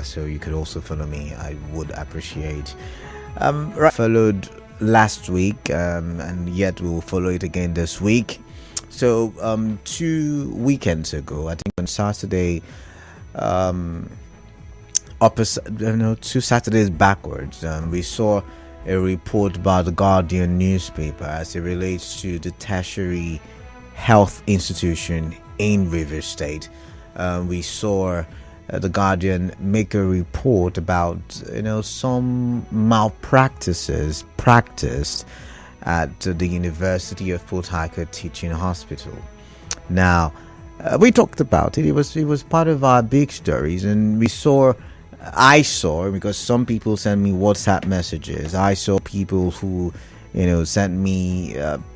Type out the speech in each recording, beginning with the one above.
so you could also follow me. I would appreciate. Followed last week, and yet we'll follow it again this week. So 2 weekends ago, I think on Saturday, 2 Saturdays backwards, we saw a report by the Guardia newspaper as it relates to the tertiary health institution in Rivers State. We saw the Guardian make a report about some malpractices practiced at the University of Port Harcourt Teaching Hospital. Now, we talked about it. It was part of our big stories, and I saw, because some people send me WhatsApp messages. I saw people who, sent me,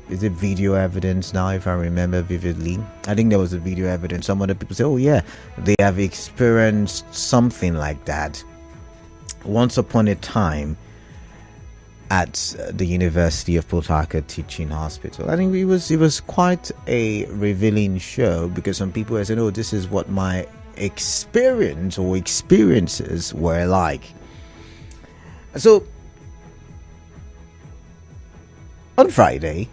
is it video evidence now, if I remember vividly? I think there was a video evidence. Some other people say, oh yeah, they have experienced something like that once upon a time at the University of Port Harcourt Teaching Hospital. I think it was quite a revealing show, because some people have said, oh, this is what my experience or experiences were like. So on Friday,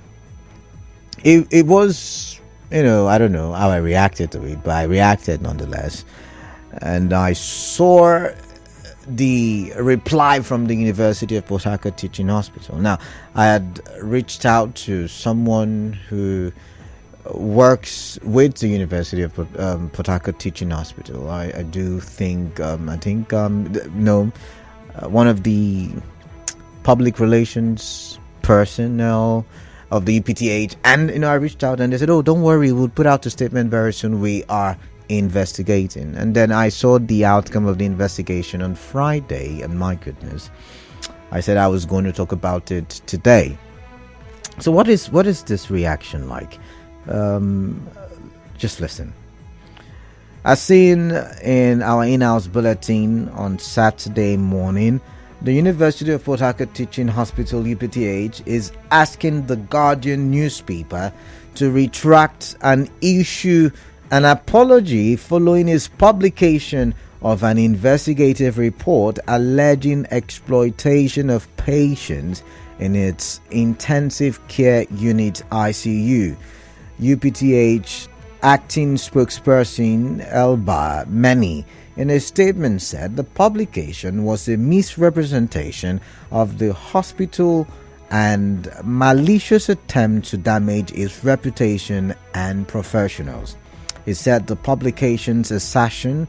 it was, I don't know how I reacted to it, but I reacted nonetheless. And I saw the reply from the University of Port Harcourt Teaching Hospital. Now, I had reached out to someone who works with the University of Port Harcourt Teaching Hospital. I do think, one of the public relations personnel of the UPTH, and I reached out and they said, oh, don't worry, we'll put out a statement very soon, we are investigating. And then I saw the outcome of the investigation on Friday, and my goodness, I said I was going to talk about it today. So what is this reaction like? Just listen. As seen in our in-house bulletin on Saturday morning, the University of Port Harcourt Teaching Hospital UPTH is asking the Guardian newspaper to retract and issue an apology following its publication of an investigative report alleging exploitation of patients in its intensive care unit ICU. UPTH acting spokesperson Elba Meni in a statement said the publication was a misrepresentation of the hospital and malicious attempt to damage its reputation and professionals. He said the publication's assertion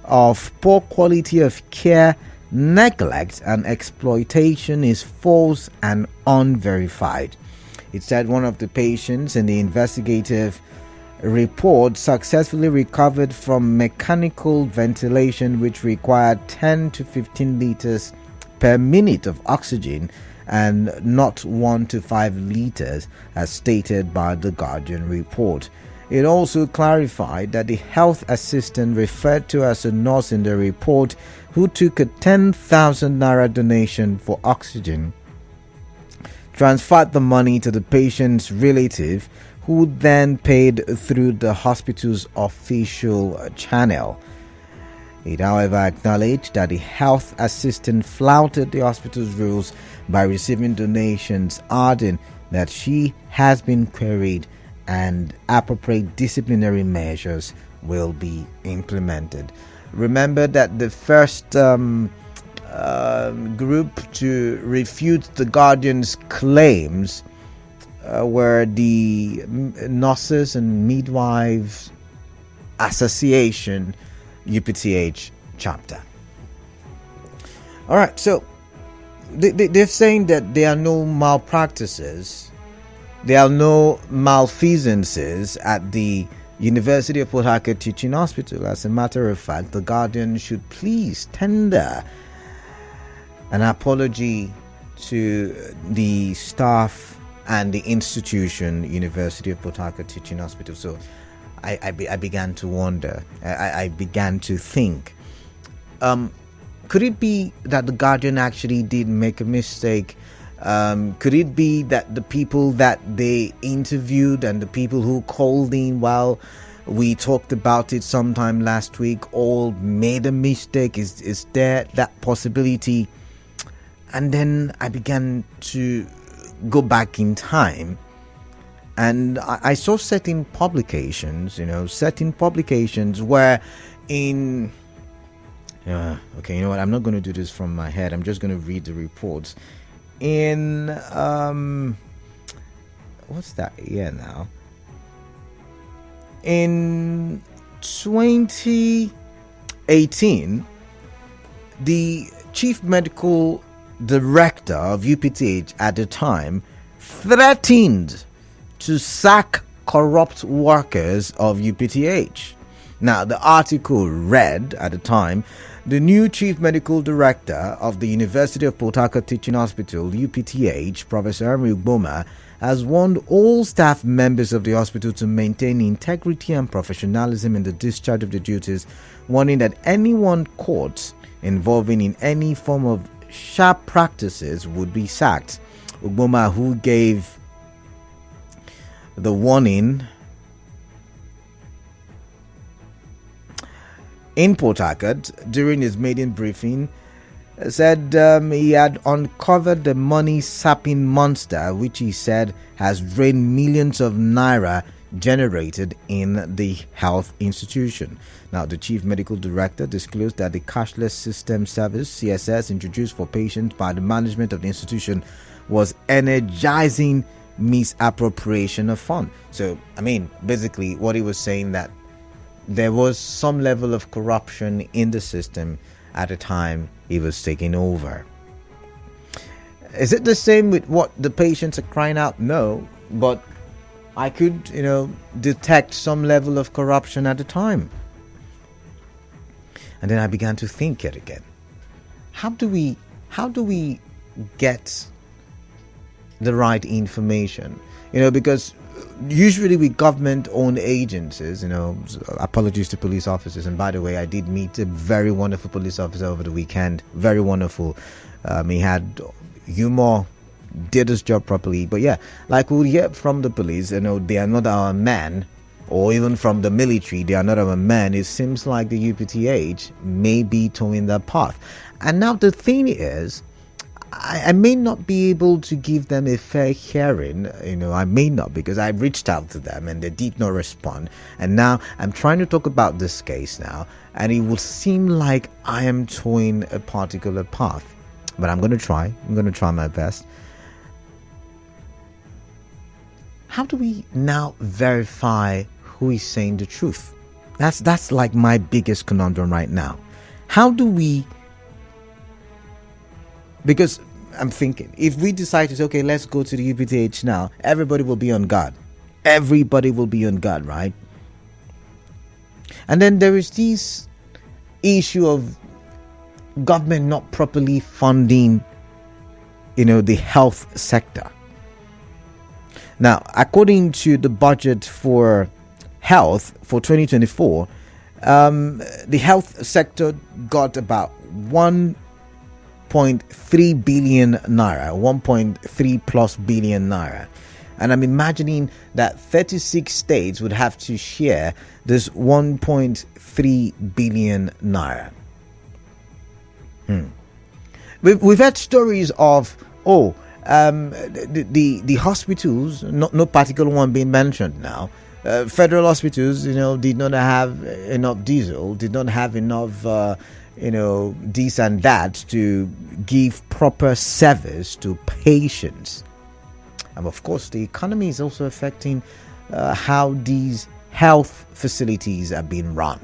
of poor quality of care, neglect and exploitation is false and unverified. It said one of the patients in the investigative report successfully recovered from mechanical ventilation, which required 10 to 15 liters per minute of oxygen and not 1 to 5 liters as stated by the Guardian report. It also clarified that the health assistant referred to as a nurse in the report, who took a 10,000 naira donation for oxygen, transferred the money to the patient's relative, who then paid through the hospital's official channel. It, however, acknowledged that the health assistant flouted the hospital's rules by receiving donations, adding that she has been queried and appropriate disciplinary measures will be implemented. Remember that the first group to refute the Guardian's claims were the Nurses and Midwives Association UPTH chapter. All right, so they're saying that there are no malpractices, there are no malfeasances at the University of Port Harcourt Teaching Hospital. As a matter of fact, the Guardian should please tender an apology to the staff and the institution, University of Port Harcourt Teaching Hospital. So I began to wonder, I began to think, could it be that the Guardian actually did make a mistake? Could it be that the people that they interviewed and the people who called in while We talked about it sometime last week. All made a mistake. Is there that possibility? And then I began to go back in time, and I saw certain publications, where in okay, you know what? I'm not going to do this from my head. I'm just going to read the reports. In what's that year now? In 2018, the chief medical director of UPTH at the time threatened to sack corrupt workers of UPTH. Now, the article read at the time, the new chief medical director of the University of Port Harcourt Teaching Hospital, UPTH, Professor Henry Ugboma, has warned all staff members of the hospital to maintain integrity and professionalism in the discharge of the duties, warning that anyone caught involving in any form of sharp practices would be sacked. Ugboma, who gave the warning in Port Harcourt during his maiden briefing, said he had uncovered the money-sapping monster which he said has drained millions of naira generated in the health institution. Now, the chief medical director disclosed that the cashless system service CSS introduced for patients by the management of the institution was energizing misappropriation of funds. So, I mean, basically what he was saying, that there was some level of corruption in the system at the time he was taking over. Is it the same with what the patients are crying out? No, but I could, detect some level of corruption at the time. And then I began to think it again. How do we get the right information? Because usually with government-owned agencies, apologies to police officers. And by the way, I did meet a very wonderful police officer over the weekend. Very wonderful. He had humor, did his job properly. But yeah, like we'll hear from the police, they are not our men, or even from the military, they are not our men. It seems like the UPTH may be towing that path. And now the thing is, I may not be able to give them a fair hearing. I may not, because I reached out to them and they did not respond. And now I'm trying to talk about this case now, and it will seem like I am towing a particular path. But I'm going to try. I'm going to try my best. How do we now verify who is saying the truth? That's like my biggest conundrum right now. How do we? Because I'm thinking, if we decide to say, okay, let's go to the UPTH now, everybody will be on guard. Everybody will be on guard, right? And then there is this issue of government not properly funding, the health sector. Now, according to the budget for health for 2024, the health sector got about 1.3 billion naira, 1.3 plus billion naira. And I'm imagining that 36 states would have to share this 1.3 billion naira. We've had stories of the hospitals, no particular one being mentioned now. Federal hospitals, did not have enough diesel, did not have enough, this and that to give proper service to patients. And of course, the economy is also affecting how these health facilities are being run.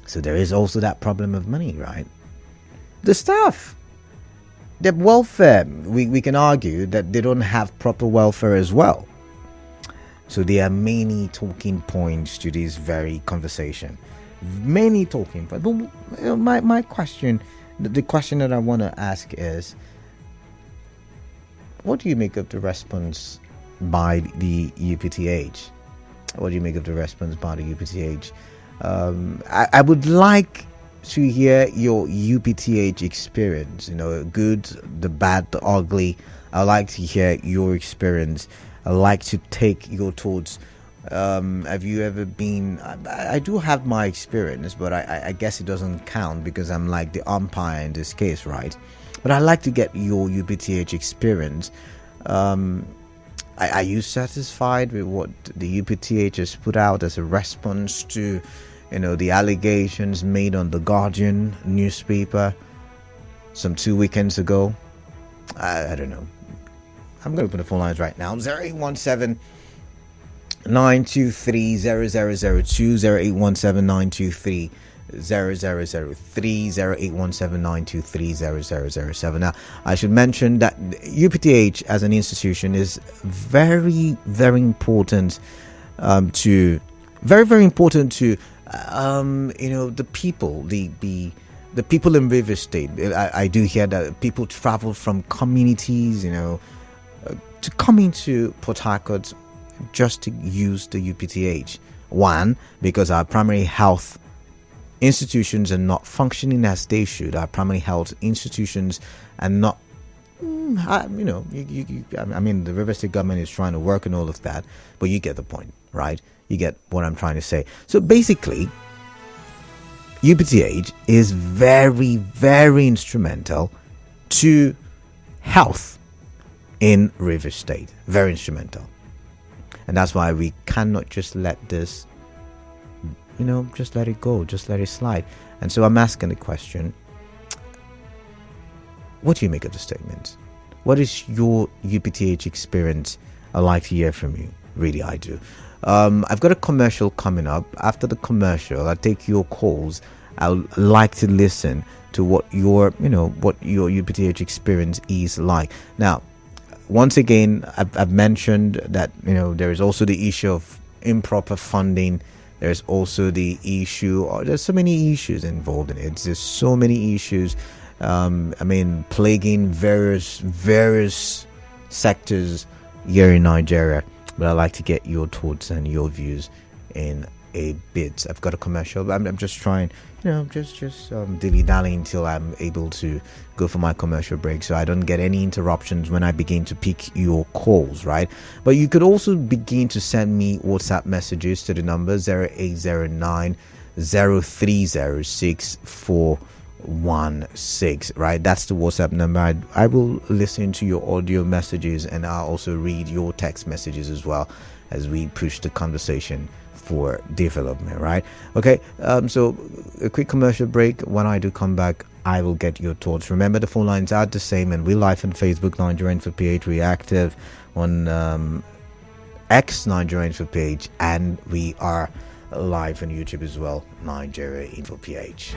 So there is also that problem of money, right? The staff, their welfare, we can argue that they don't have proper welfare as well. So there are many talking points to this very conversation. Many talking points. But my question, the question that I want to ask is, what do you make of the response by the UPTH? What do you make of the response by the UPTH? I would like to hear your UPTH experience, good, the bad, the ugly. I'd like to hear your experience. I'd like to take your thoughts Have you ever been? I do have my experience, but I guess it doesn't count because I'm like the umpire in this case, right? But I like to get your UPTH experience. Um, are you satisfied with what the UPTH has put out as a response to, the allegations made on the Guardian newspaper some 2 weekends ago? I don't know. I'm going to put the phone lines right now. 0817 923 0002, 0817 923 0003, 0817 923 0007. Now, I should mention that UPTH as an institution is very, very important to the people, the people in River State. I do hear that people travel from communities, to come into Port Harcourt just to use the UPTH. One, because our primary health institutions are not functioning as they should. Our primary health institutions are not, I mean, the River State government is trying to work on all of that, but you get the point, right? You get what I'm trying to say. So basically, UPTH is very, very instrumental to health in River State. Very instrumental. And that's why we cannot just let this, just let it go, just let it slide. And so I'm asking the question, what do you make of the statement? What is your UPTH experience? I'd like to hear from you. Really, I do. I've got a commercial coming up. After the commercial, I take your calls. I would like to listen to what your UPTH experience is like. Now, once again, I've mentioned that there is also the issue of improper funding. There's also the issue, or there's so many issues involved in it. There's so many issues. Plaguing various sectors here in Nigeria. But I'd like to get your thoughts and your views in a bit. I've got a commercial. I'm just trying, just dilly-dallying until I'm able to go for my commercial break, so I don't get any interruptions when I begin to pick your calls, right? But you could also begin to send me WhatsApp messages to the number 0809 0306 right? That's the WhatsApp number. I will listen to your audio messages, and I'll also read your text messages as well as we push the conversation for development, right? Okay, so a quick commercial break. When I do come back, I will get your thoughts. Remember, the phone lines are the same, and we're live on Facebook, Nigeria Info PH. We're active on X, Nigeria Info PH, and we are live on YouTube as well, Nigeria Info PH.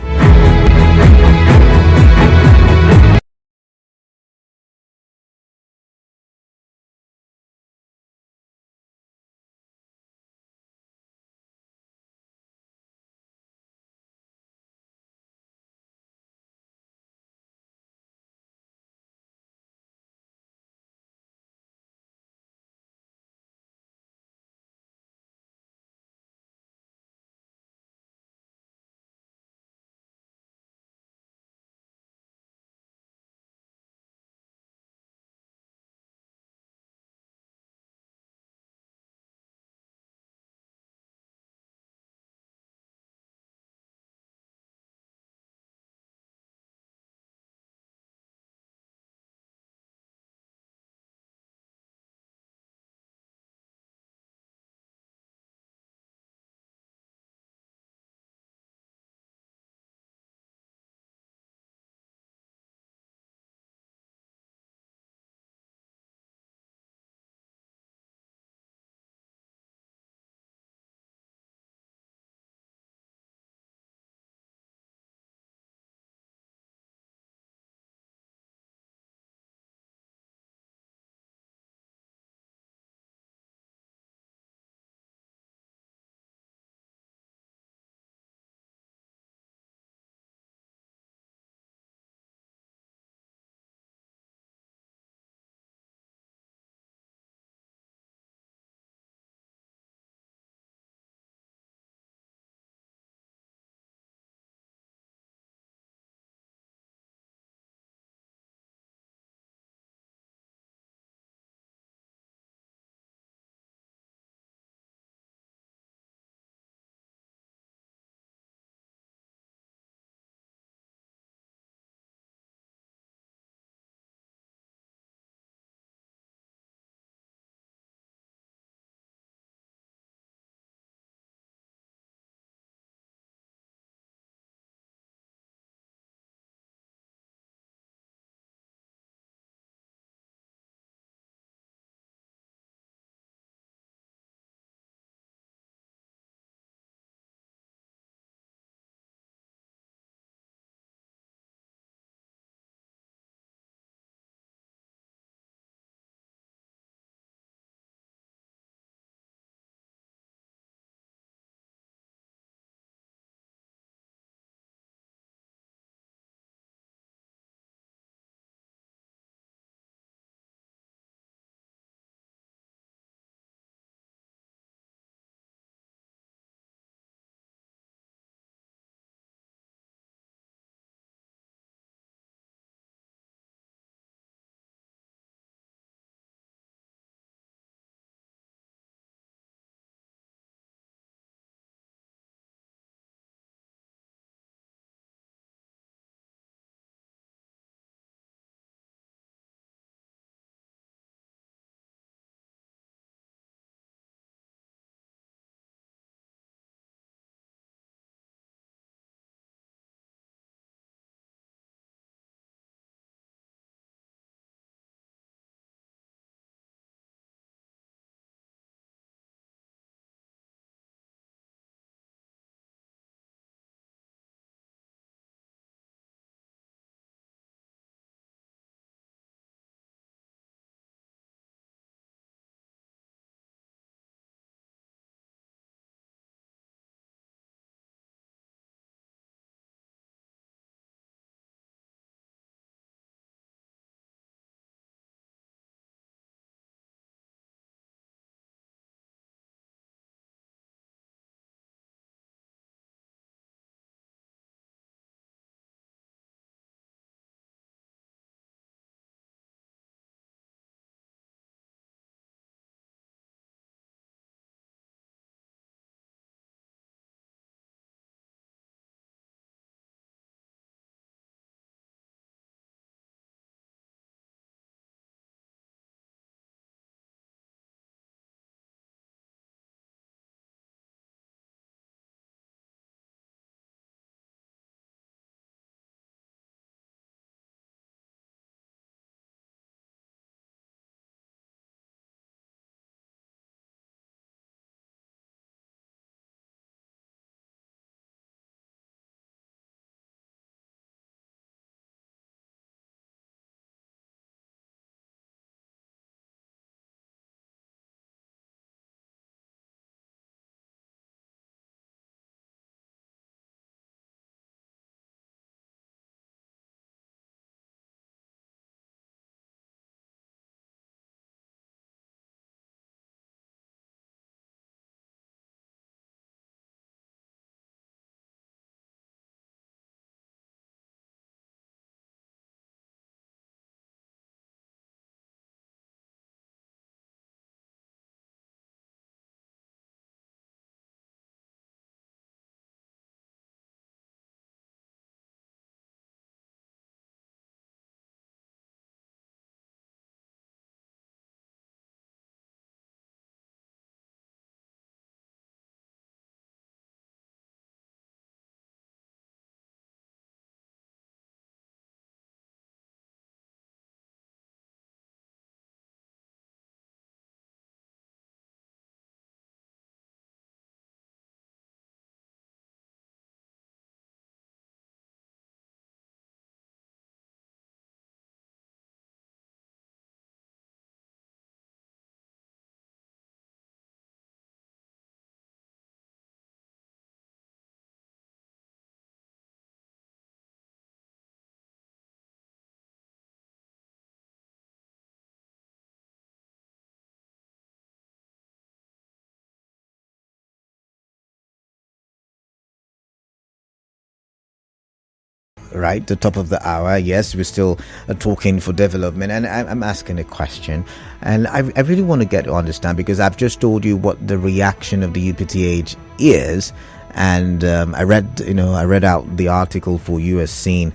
right? The top of the hour. Yes, we're still talking for development, and I'm asking a question, and I really want to get to understand, because I've just told you what the reaction of the UPTH is, and I read out the article for you as seen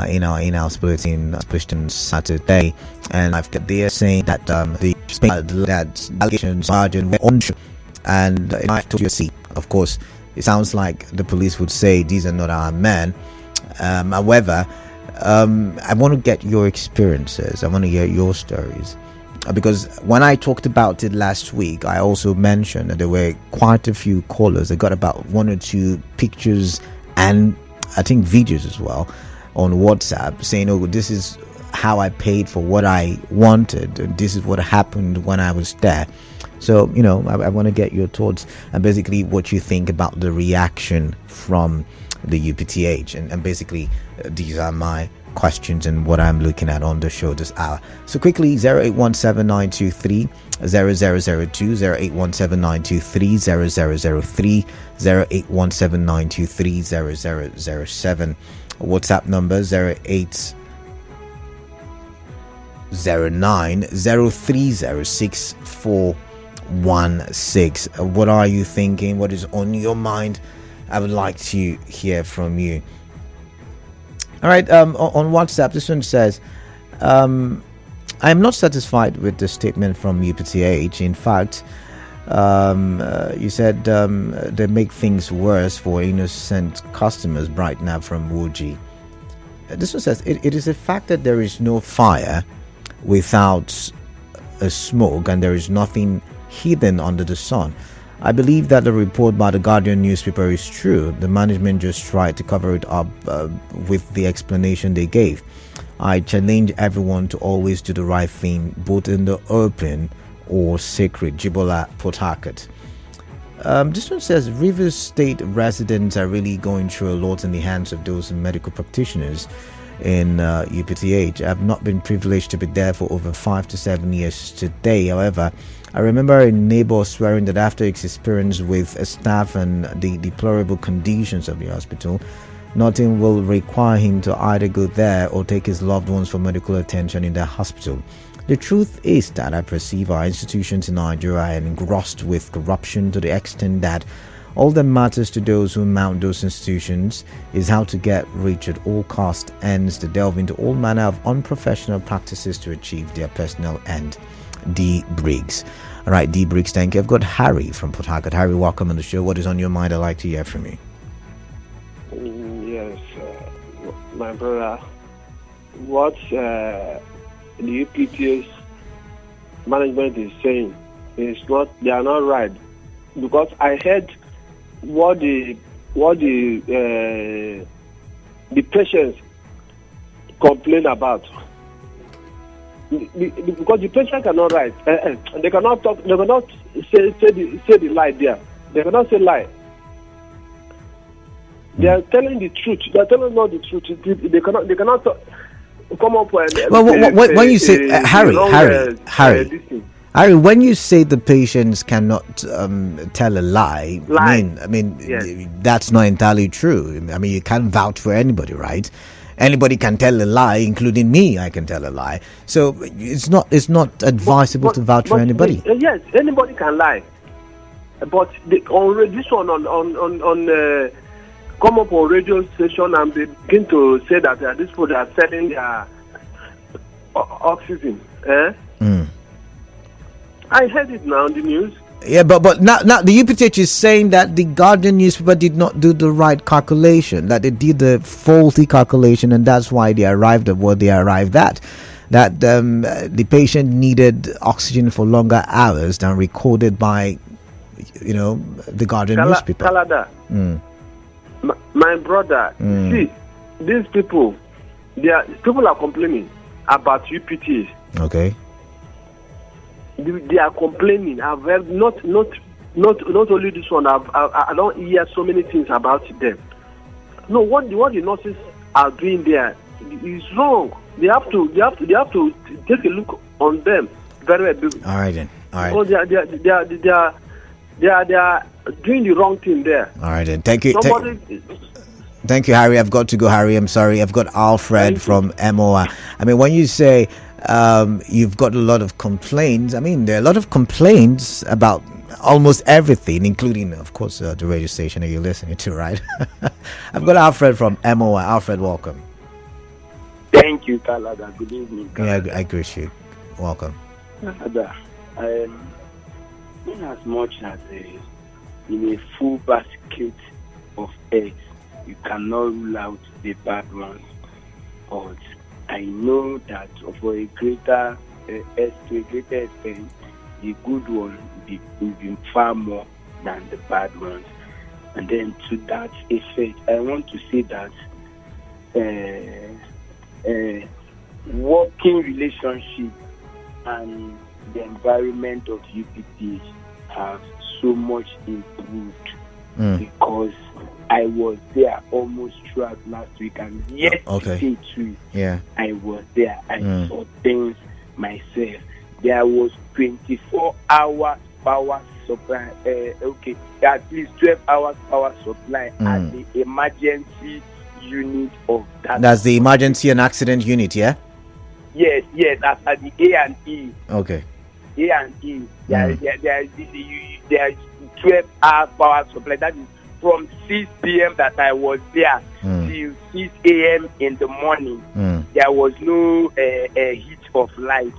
in our in-house bulletin published on Saturday, and they are saying that that allegations are untrue, and I told you, see, of course, it sounds like the police would say these are not our men. However, I want to get your experiences. I want to hear your stories, because when I talked about it last week, I also mentioned that there were quite a few callers. I got about 1 or 2 pictures and I think videos as well on WhatsApp saying, oh, this is how I paid for what I wanted, and this is what happened when I was there. So, I want to get your thoughts and basically what you think about the reaction from the UPTH. And basically, these are my questions and what I'm looking at on the show this hour. So quickly, 0817-923-0002, 0817-923-0003, 0817-923-0007. WhatsApp number 0809-030-6416. What are you thinking? What is on your mind? I would like to hear from you. All right, on WhatsApp, this one says, I am not satisfied with the statement from UPTH. In fact, you said they make things worse for innocent customers right now from Woji. This one says, it is a fact that there is no fire without a smoke, and there is nothing hidden under the sun. I believe that the report by the Guardian newspaper is true. The management just tried to cover it up with the explanation they gave. I challenge everyone to always do the right thing, both in the open or secret. Jibola, Port Harcourt. This one says, Rivers State residents are really going through a lot in the hands of those medical practitioners in UPTH. I've not been privileged to be there for over 5 to 7 years today. However, I remember a neighbor swearing that after his experience with a staff and the deplorable conditions of the hospital, nothing will require him to either go there or take his loved ones for medical attention in the hospital. The truth is that I perceive our institutions in Nigeria are engrossed with corruption to the extent that all that matters to those who mount those institutions is how to get rich at all costs, ends to delve into all manner of unprofessional practices to achieve their personal end. D. Briggs. All right, D. Briggs, thank you. I've got Harry from Port Harcourt. Harry, welcome on the show. What is on your mind? I'd like to hear from you. Yes, my brother. What the UPTH management is saying is not, they are not right, because I heard what the patients complain about. Because the patient cannot write, they cannot talk, they cannot say the lie there. They cannot say lie. They are telling the truth. They are telling not the truth. They cannot talk, come up with. Well, when you say Harry, when you say the patients cannot tell a lie, I mean, yes, that's not entirely true. I mean, you can't vouch for anybody, right? Anybody can tell a lie, including me. I can tell a lie. So it's not advisable to vouch for anybody. Yes, anybody can lie. But on this one on come up on radio station and they begin to say that these people are selling their oxygen. I heard it now on the news. Yeah, but now the UPTH is saying that the Guardian newspaper did not do the right calculation, that they did the faulty calculation, and that's why they arrived at what they arrived at. That the patient needed oxygen for longer hours than recorded by, the Guardian newspaper. Kalada. My brother, see, these people are complaining about UPTH. Okay. They are complaining. I've heard not only this one. I don't hear so many things about them. No, what the nurses are doing there is wrong. They have to take a look on them very well. All right then. All right. Because they are doing the wrong thing there. All right then. Thank you. Thank you, Harry. I've got to go, Harry. I'm sorry. I've got Alfred from MOA. I mean, when you say you've got a lot of complaints, I mean, there are a lot of complaints about almost everything, including, of course, the radio station that you're listening to, right? I've got Alfred from MOA. Alfred, welcome. Thank you, Kalada. Good evening, Kalada. Yeah, I agree. Welcome. Kalada, in as much as in a full basket of eggs, you cannot rule out the bad ones. But I know that for a greater extent, the good ones will be far more than the bad ones. And then to that effect, I want to say that working relationship and the environment of UPTH have so much improved because I was there almost throughout last week, and yesterday too. Yeah, I was there. I saw things myself. There was 24-hour power supply. At least 12 hours power supply at the emergency unit of that. That's the emergency and accident unit, yeah? Yes, that's at the A&E. Okay. A&E. There is 12 hours power supply. That is from 6 p.m. that I was there till 6 a.m. in the morning. There was no heat of light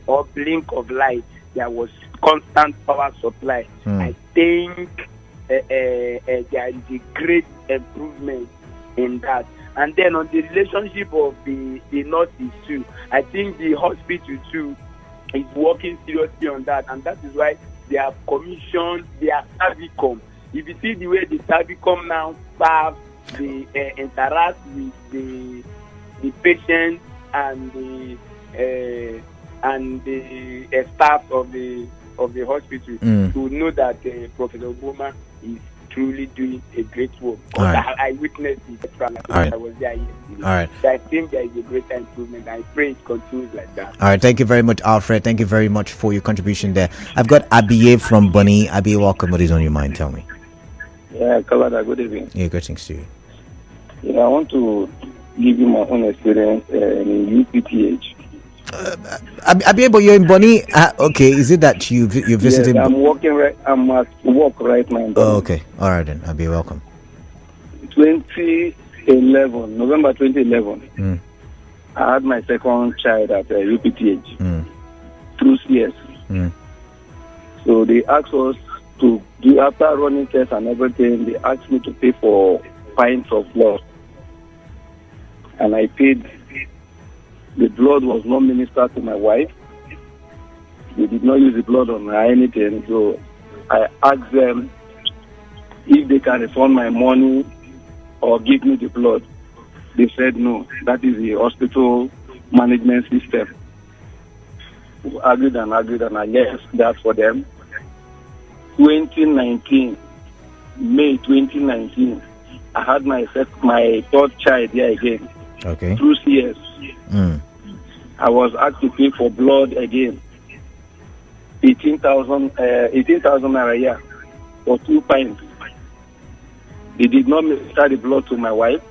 or blink of light. There was constant power supply. I think there is a great improvement in that. And then on the relationship of the nurses too, I think the hospital too is working seriously on that, and that is why they have commissioned their Servicom. If you see the way the Servicom now serve, they interact with the patient and the staff of the hospital, to know that Professor Boma is truly doing a great work. I witnessed it. I was there yesterday. All right. So I think there is a greater improvement. I pray it continues like that. All right. Thank you very much, Alfred. Thank you very much for your contribution there. I've got Abiye from Bunny. Abiye, welcome. What is on your mind? Tell me. Yeah, Kalada, good evening. Yeah, greetings to you. Yeah, I want to give you my own experience in UPTH. Abiye, but you're in Bunny. Okay, is it that you visited? Yes, I'm at work right now. Oh, okay. All right then. Abiye, welcome. 2011, November 2011. I had my second child at UPTH through CS. So they asked us to do, after running tests and everything, they asked me to pay for pints of blood. And I paid. The blood was not ministered to my wife. They did not use the blood on her anything. So I asked them if they can refund my money or give me the blood. They said no. That is the hospital management system. We argued and I left that for them. 2019, May 2019, I had my third child here again. Okay. Through CS. I was asked to pay for blood again. 18,000 naira a year for 2 pints. They did not minister the blood to my wife.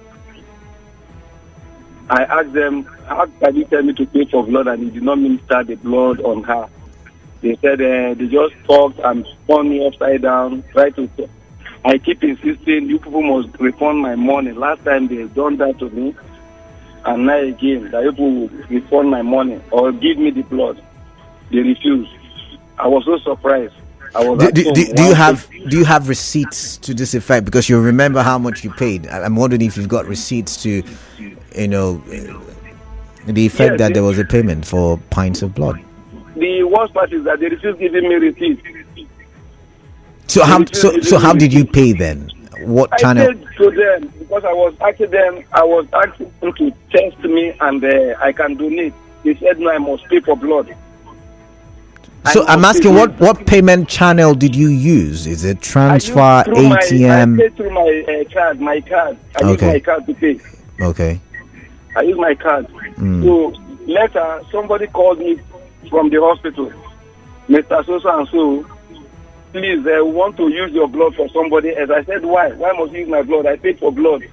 I asked them, how can you tell me to pay for blood, and they did not minister the blood on her? They said they just talked and spun me upside down, I keep insisting, you people must refund my money. Last time they done that to me. And now again, that people will refund my money or give me the blood. They refuse. I was so surprised. Do you have receipts to this effect? Because you remember how much you paid. I'm wondering if you've got receipts to, the effect that there was a payment for pints of blood. The worst part is that they refuse giving me receipts. So how did you pay then? What channel? I paid to them because I was asking them to test me and I can donate. They said no, I must pay for blood. So I'm asking, what payment channel did you use? Is it transfer, ATM? I paid through my card. I used my card to pay. Okay. I used my card. So later, somebody called me from the hospital, Mr. So and so. Please, I want to use your blood for somebody else. I said, why? Why must you use my blood? I paid for blood.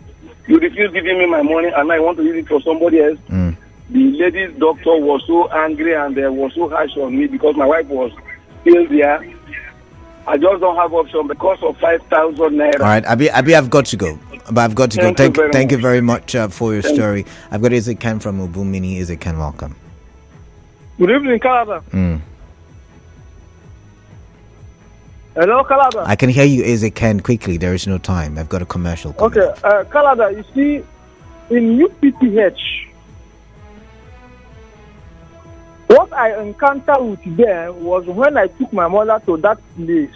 You refuse giving me my money, and I want to use it for somebody else. The lady's doctor was so angry and was so harsh on me because my wife was still there. I just don't have option because of 5,000 naira. All right, Abi, I've got to go. But I've got to go. Thank you very much for your story. I've got Ezekiel from Ubumini. Ezekiel, welcome. Good evening, Calada. Hello, Calada. I can hear you, Ezekiel, quickly. There is no time. I've got a commercial coming. Okay, Calada, you see, in UPTH, what I encountered with them was when I took my mother to that place.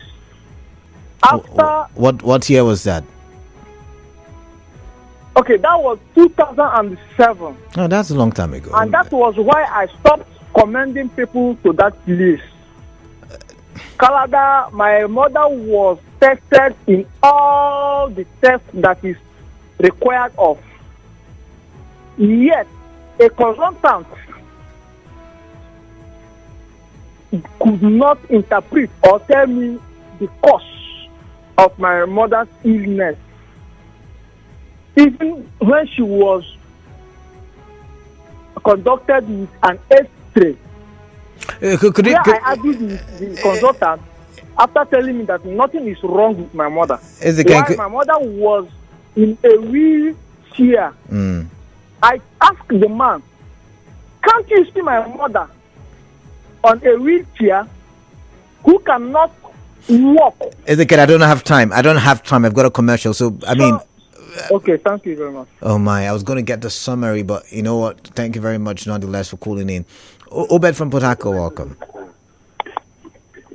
After what year was that? Okay, that was 2007. Oh, that's a long time ago. And that was why I stopped commending people to that place. Canada, my mother was tested in all the tests that is required of. Yet, a consultant could not interpret or tell me the cause of my mother's illness. Even when she was conducted with an X-ray, I argued with the consultant after telling me that nothing is wrong with my mother. While my mother was in a wheelchair, I asked the man, can't you see my mother on a wheelchair who cannot walk? Ezekiel, I don't have time. I've got a commercial. So, I mean... Okay, thank you very much. Oh my, I was going to get the summary, but you know what? Thank you very much, nonetheless, for calling in. Obed from Port Harcourt, welcome.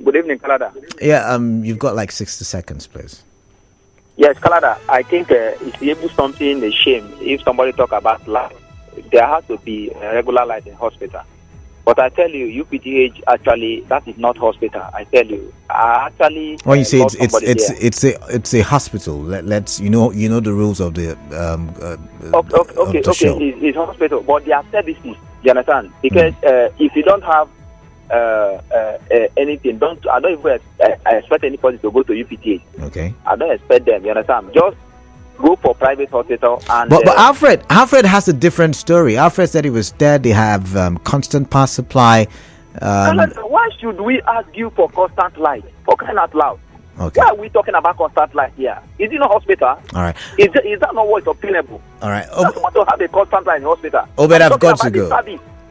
Good evening, Canada. Yeah, you've got like 60 seconds, please. Yes, Canada, I think it's able something a shame if somebody talk about life. There has to be a regular life in hospital. But I tell you, UPTH actually that is not hospital. I tell you, I actually. When you say it's a hospital, let's you know the rules of the okay, it's hospital, but there are services. You understand? Because if you don't have anything, I don't even expect anybody to go to UPTH. Okay. I don't expect them. You understand? Just go for private hospital. And but Alfred has a different story. Alfred said he was there. They have constant power supply. Why should we argue for constant light? For crying out loud. Okay. Why are we talking about constant light here? Is it not hospital? All right. Is that not what is obtainable? All right. I want to have a constant light in hospital. But I've got to go.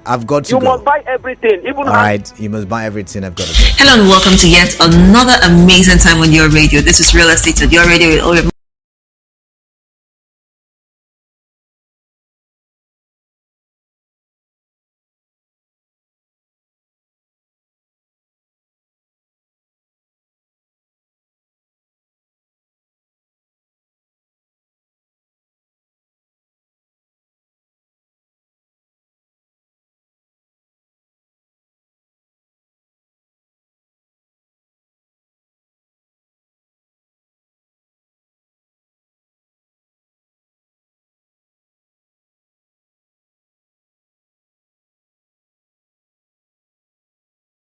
I've got to go. You must buy everything. Even all right. You must buy everything. I've got to go. Hello and welcome to yet another amazing time on your radio. This is Real Estate on your radio with